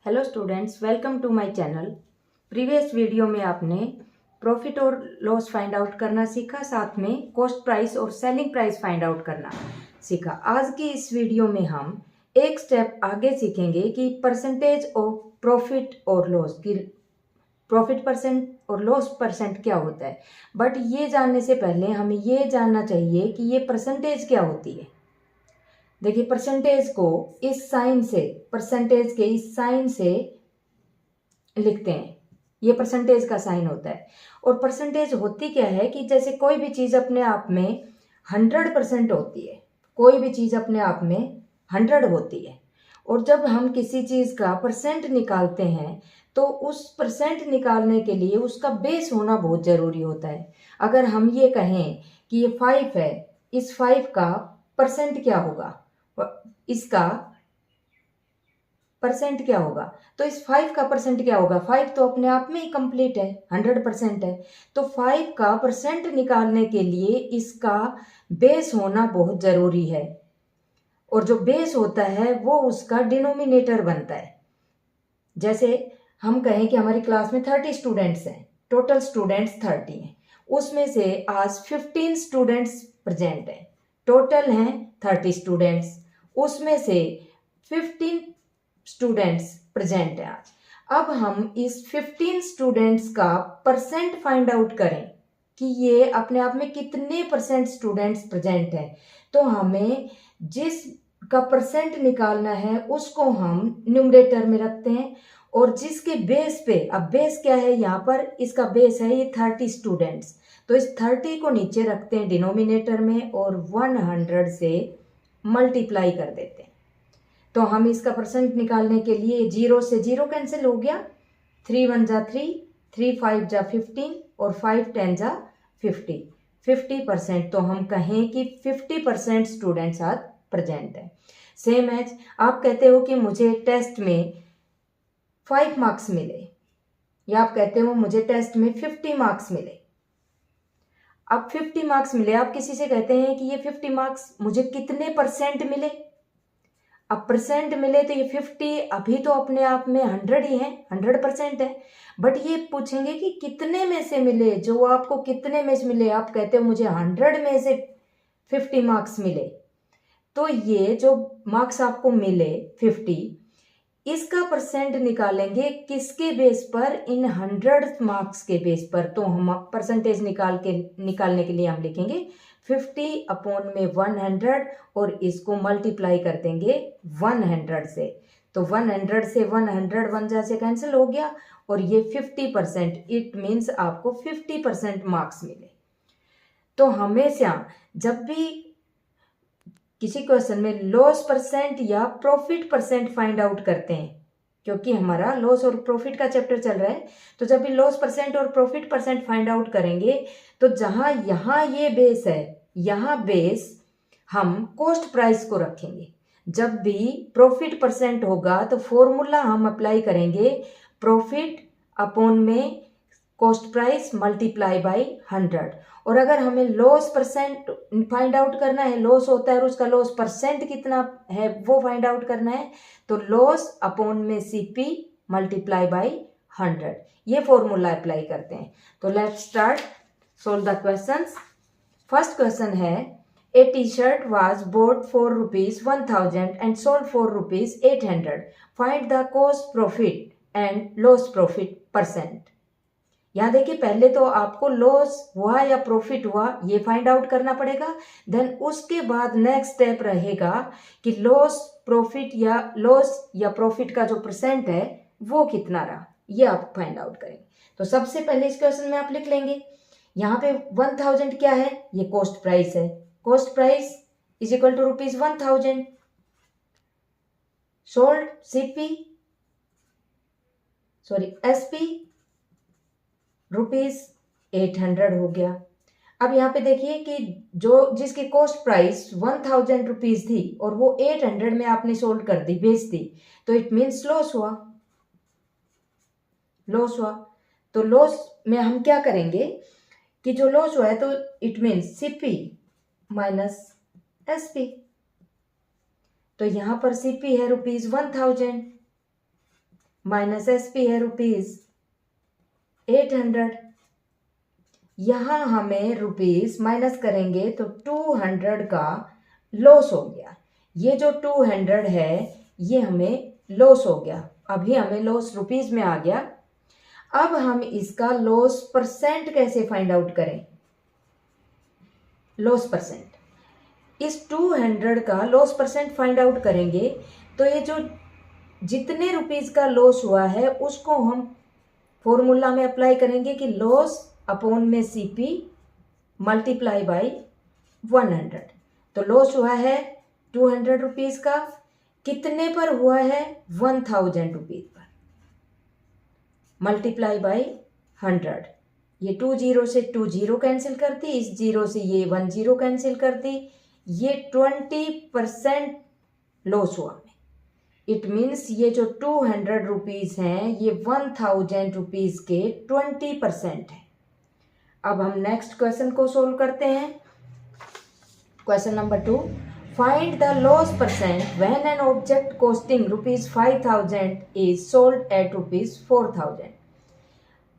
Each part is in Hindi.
Hello students, welcome to my channel. Previous video में आपने प्रॉफिट और लॉस फाइंड आउट करना सीखा, साथ में कॉस्ट प्राइस और सेलिंग प्राइस फाइंड आउट करना सीखा। आज की इस वीडियो में हम एक स्टेप आगे सीखेंगे कि परसेंटेज ऑफ प्रॉफिट और लॉस की प्रॉफिट परसेंट और लॉस परसेंट क्या होता है। बट ये जानने से पहले हमें ये जानना चाहिए कि ये परसेंटेज क्या होती है। देखिए, परसेंटेज को इस साइन से, परसेंटेज के इस साइन से लिखते हैं। ये परसेंटेज का साइन होता है। और परसेंटेज होती क्या है कि जैसे कोई भी चीज़ अपने आप में 100% होती है, कोई भी चीज़ अपने आप में 100 होती है, और जब हम किसी चीज़ का परसेंट निकालते हैं तो उस परसेंट निकालने के लिए उसका बेस होना बहुत ज़रूरी होता है। अगर हम ये कहें कि ये 5 है, इस 5 का परसेंट क्या होगा, इसका परसेंट क्या होगा, तो इस 5 का परसेंट क्या होगा। 5 तो अपने आप में ही कंप्लीट है, 100% है। तो 5 का परसेंट निकालने के लिए इसका बेस होना बहुत ज़रूरी है, और जो बेस होता है वो उसका डिनोमिनेटर बनता है। जैसे हम कहें कि हमारी क्लास में 30 स्टूडेंट्स हैं, टोटल स्टूडेंट्स 30 हैं, उसमें से आज 15 स्टूडेंट्स प्रेजेंट हैं। टोटल हैं 30 स्टूडेंट्स, उसमें से 15 स्टूडेंट्स प्रेजेंट है आज। अब हम इस 15 स्टूडेंट्स का परसेंट फाइंड आउट करें कि ये अपने आप में कितने परसेंट स्टूडेंट्स प्रेजेंट हैं। तो हमें जिस का परसेंट निकालना है उसको हम न्यूमरेटर में रखते हैं, और जिसके बेस पे, अब बेस क्या है यहाँ पर, इसका बेस है ये 30 स्टूडेंट्स, तो इस 30 को नीचे रखते हैं डिनोमिनेटर में और 100 से मल्टीप्लाई कर देते हैं। तो हम इसका परसेंट निकालने के लिए 0 से 0 कैंसिल हो गया, 3 1 जा 3, 3 5 जा 15 और 5 10 जा 50, 50%। तो हम कहें कि 50% स्टूडेंट्स आज प्रेजेंट है। सेम एज आप कहते हो कि मुझे टेस्ट में 5 मार्क्स मिले, या आप कहते हो मुझे टेस्ट में 50 मार्क्स मिले। अब 50 मार्क्स मिले, आप किसी से कहते हैं कि ये 50 मार्क्स मुझे कितने परसेंट मिले। अब परसेंट मिले तो ये 50 अभी तो अपने आप में 100 ही है, 100% है। बट ये पूछेंगे कि कितने में से मिले, जो आपको कितने में से मिले। आप कहते हो मुझे 100 में से 50 मार्क्स मिले, तो ये जो मार्क्स आपको मिले 50, इसका परसेंट निकालेंगे किसके बेस पर, इन 100 मार्क्स के बेस पर। तो हम परसेंटेज निकालने के लिए हम लिखेंगे 50 अपॉन में 100 और इसको मल्टीप्लाई कर देंगे 100 से। तो 100 से 100 1 से कैंसिल हो गया, और ये 50%, इट मीन्स आपको 50% मार्क्स मिले। तो हमेशा जब भी किसी क्वेश्चन में लॉस परसेंट या प्रॉफिट परसेंट फाइंड आउट करते हैं, क्योंकि हमारा लॉस और प्रॉफिट का चैप्टर चल रहा है, तो जब भी लॉस परसेंट और प्रॉफिट परसेंट फाइंड आउट करेंगे तो जहां यहाँ ये बेस है, यहाँ बेस हम कॉस्ट प्राइस को रखेंगे। जब भी प्रॉफिट परसेंट होगा तो फॉर्मूला हम अप्लाई करेंगे, प्रॉफिट अपॉन में कॉस्ट प्राइस मल्टीप्लाई बाई 100। और अगर हमें लॉस परसेंट फाइंड आउट करना है, लॉस होता है और उसका लॉस परसेंट कितना है वो फाइंड आउट करना है, तो लॉस अपॉन में CP मल्टीप्लाई बाई 100, ये फॉर्मूला अप्लाई करते हैं। तो let's start solve the questions. First question है, a T-shirt was bought for ₹1000 and sold for ₹800, find the cost profit and loss profit percent. यहाँ देखिए, पहले तो आपको लॉस हुआ या प्रॉफिट हुआ ये फाइंड आउट करना पड़ेगा। देन उसके बाद नेक्स्ट स्टेप रहेगा कि लॉस प्रॉफिट या लॉस या प्रॉफिट का जो परसेंट है वो कितना रहा, ये आप फाइंड आउट करेंगे। तो सबसे पहले इस क्वेश्चन में आप लिख लेंगे, यहाँ पे 1000 क्या है, ये कॉस्ट प्राइस है। Cost price is equal to ₹1000, sold SP ₹800 हो गया। अब यहाँ पे देखिए कि जिसकी कॉस्ट प्राइस 1000 रुपीज थी और वो 800 में आपने सोल्ड कर दी, बेच दी, तो इट मीन्स लॉस हुआ। तो लॉस में हम क्या करेंगे कि जो लॉस हुआ है तो it means CP minus SP। तो यहाँ पर CP है ₹1000 माइनस SP है ₹800। यहाँ हमें रुपीस माइनस करेंगे तो 200 का लॉस हो गया। ये जो 200 है ये हमें लॉस हो गया, अभी हमें लॉस रुपीस में आ गया। अब हम इसका लॉस परसेंट कैसे फाइंड आउट करें? लॉस परसेंट, इस 200 का लॉस परसेंट फाइंड आउट करेंगे तो ये जो जितने रुपीस का लॉस हुआ है उसको हम फॉर्मूला में अप्लाई करेंगे कि लॉस अपॉन में CP मल्टीप्लाई बाई 100। तो लॉस हुआ है 200 रुपीज़ का, कितने पर हुआ है? 1000 रुपीज़ पर, मल्टीप्लाई बाई 100। ये 2 0 से 2 0 कैंसिल करती, इस 0 से ये 1 0 कैंसिल करती, ये 20% लॉस हुआ। इट मीन्स ये जो 200 रुपीज़ हैं ये 1000 रुपीज़ के 20% है। अब हम नेक्स्ट क्वेश्चन को सोल्व करते हैं। Question number 2, find the loss percent when an object costing ₹5000 is sold at ₹4000।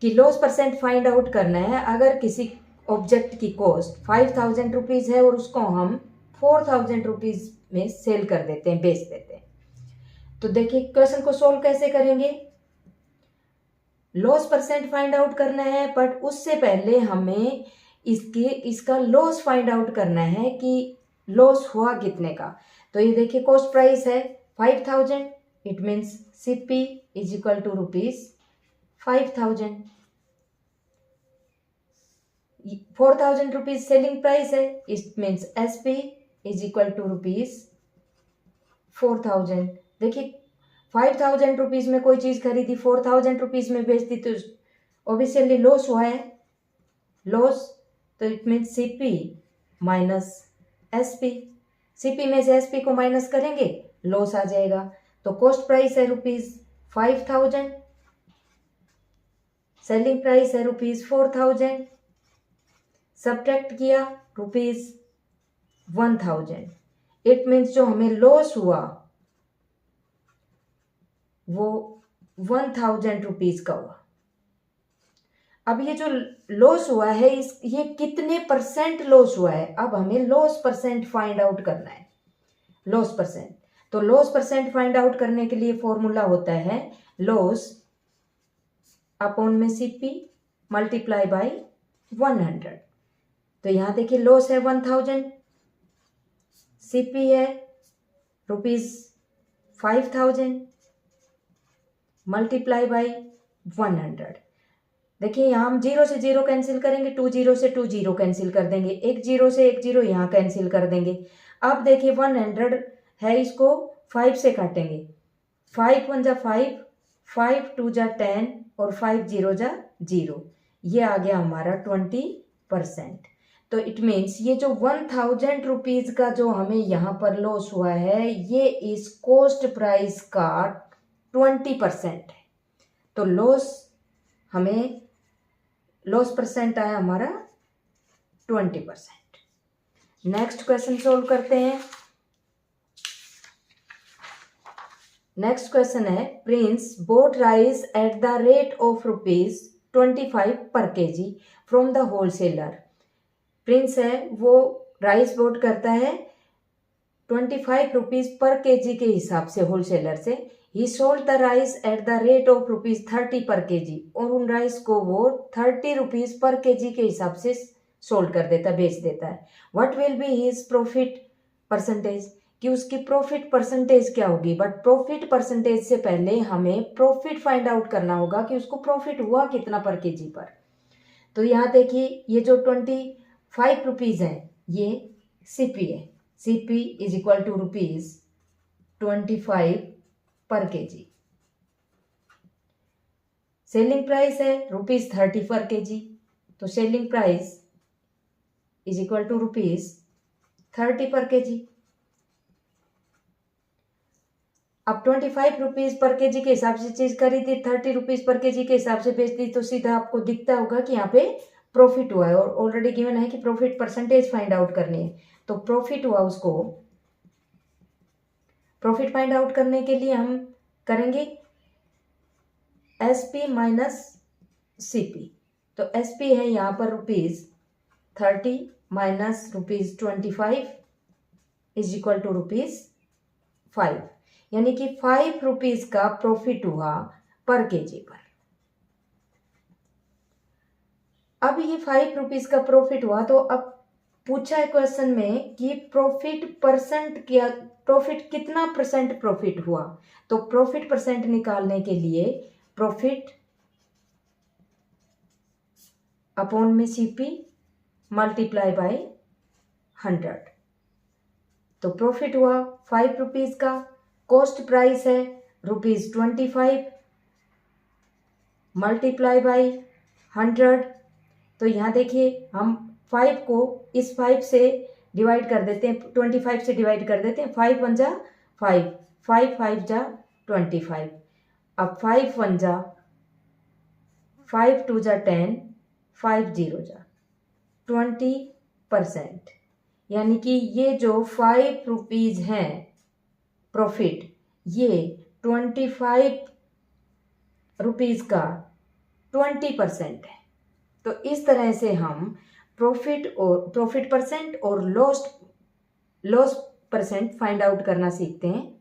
कि लॉस परसेंट फाइंड आउट करना है अगर किसी ऑब्जेक्ट की कॉस्ट 5000 रुपीज़ है और उसको हम 4000 रुपीज़ में सेल कर देते हैं, बेच देते हैं। तो देखिए क्वेश्चन को सोल्व कैसे करेंगे। लॉस परसेंट फाइंड आउट करना है, बट उससे पहले हमें इसका लॉस फाइंड आउट करना है कि लॉस हुआ कितने का। तो ये देखिए कॉस्ट प्राइस है 5000, it means CP is equal to ₹5000। 4000 rupees selling price है, it means SP is equal to ₹4000। देखिए 5000 रुपीज़ में कोई चीज़ खरीदी, 4000 रुपीज़ में बेच दी तो ऑब्वियसली लॉस हुआ है, लॉस। तो it means CP minus SP। CP में से SP को माइनस करेंगे, लॉस आ जाएगा। तो कॉस्ट प्राइस है ₹5000, सेलिंग प्राइस है ₹4000, सब्ट्रैक्ट किया ₹1000। इट मीन्स जो हमें लॉस हुआ वो 1000 रुपीज़ का हुआ। अब ये जो लॉस हुआ है ये कितने परसेंट लॉस हुआ है, अब हमें लॉस परसेंट फाइंड आउट करना है। लॉस परसेंट, तो लॉस परसेंट फाइंड आउट करने के लिए फॉर्मूला होता है लॉस अपॉन में CP मल्टीप्लाई बाई 100। तो यहाँ देखिए लॉस है 1000, CP है ₹5000 मल्टीप्लाई बाई 100। देखिए यहाँ हम 0 से 0 कैंसिल करेंगे, 2 0 से 2 0 कैंसिल कर देंगे, 1 0 से 1 0 यहाँ कैंसिल कर देंगे। अब देखिए 100 है, इसको 5 से काटेंगे, 5 1 जा 5, 5 2 जा 10 और 5 0 जा 0, ये आ गया हमारा 20%। तो इट मीन्स ये जो 1000 रुपीज़ का जो हमें यहाँ पर लॉस हुआ है ये इस कॉस्ट प्राइस का 20% है। तो हमें लॉस परसेंट आया हमारा 20%। नेक्स्ट क्वेश्चन सोल्व करते हैं। नेक्स्ट क्वेश्चन है Prince boat rice at the rate of ₹25 पर KG from the wholesaler. Prince है वो राइस बोट करता है 25 रुपीज़ पर केजी के हिसाब से होलसेलर से। ही sold the rice at the rate of ₹30 per KG, और उन राइस को वो 30 रुपीज़ पर केजी के हिसाब से सोल्ड कर देता, बेच देता है। What will be his profit percentage, कि उसकी प्रॉफिट परसेंटेज क्या होगी। बट प्रॉफिट परसेंटेज से पहले हमें प्रॉफिट फाइंड आउट करना होगा कि उसको प्रॉफिट हुआ कितना पर केजी पर। तो यहाँ देखिए ये जो 25 रुपीज़ है ये CP है, CP इज इक्वल टू ₹25 पर केजी। सेलिंग प्राइस है ₹30 पर केजी, तो selling price is equal to ₹30 per KG. अब 25 रुपीज़ पर केजी के हिसाब से चीज़ खरीदी, 30 रुपीज़ पर केजी के हिसाब से बेच दी, तो सीधा आपको दिखता होगा कि यहाँ पे प्रॉफिट हुआ है, और ऑलरेडी गिवन है कि प्रॉफिट परसेंटेज फाइंड आउट करनी है। तो प्रॉफिट हुआ, उसको प्रॉफिट फाइंड आउट करने के लिए हम करेंगे SP माइनस CP। तो SP है यहाँ पर ₹30 माइनस ₹25 इज इक्वल टू ₹5, यानी कि ₹5 का प्रॉफिट हुआ पर केजी पर। अब ये ₹5 का प्रॉफिट हुआ, तो अब पूछा है क्वेश्चन में कि प्रॉफिट कितना परसेंट प्रॉफिट हुआ। तो प्रॉफिट परसेंट निकालने के लिए प्रॉफिट अपॉन में CP मल्टीप्लाई बाय 100। तो प्रॉफिट हुआ ₹5 का, कॉस्ट प्राइस है ₹25 मल्टीप्लाई बाय 100। तो यहाँ देखिए हम 5 को इस 5 से डिवाइड कर देते हैं, 25 से डिवाइड कर देते हैं। 5 1 जा 5, 5 5 जा 25। अब 5 1 जा 5 2 जा 10, 5 0 जा 20%, यानी कि ये जो ₹5 हैं प्रॉफिट, ये ₹25 का 20% है। तो इस तरह से हम प्रॉफिट परसेंट और लॉस परसेंट फाइंड आउट करना सीखते हैं।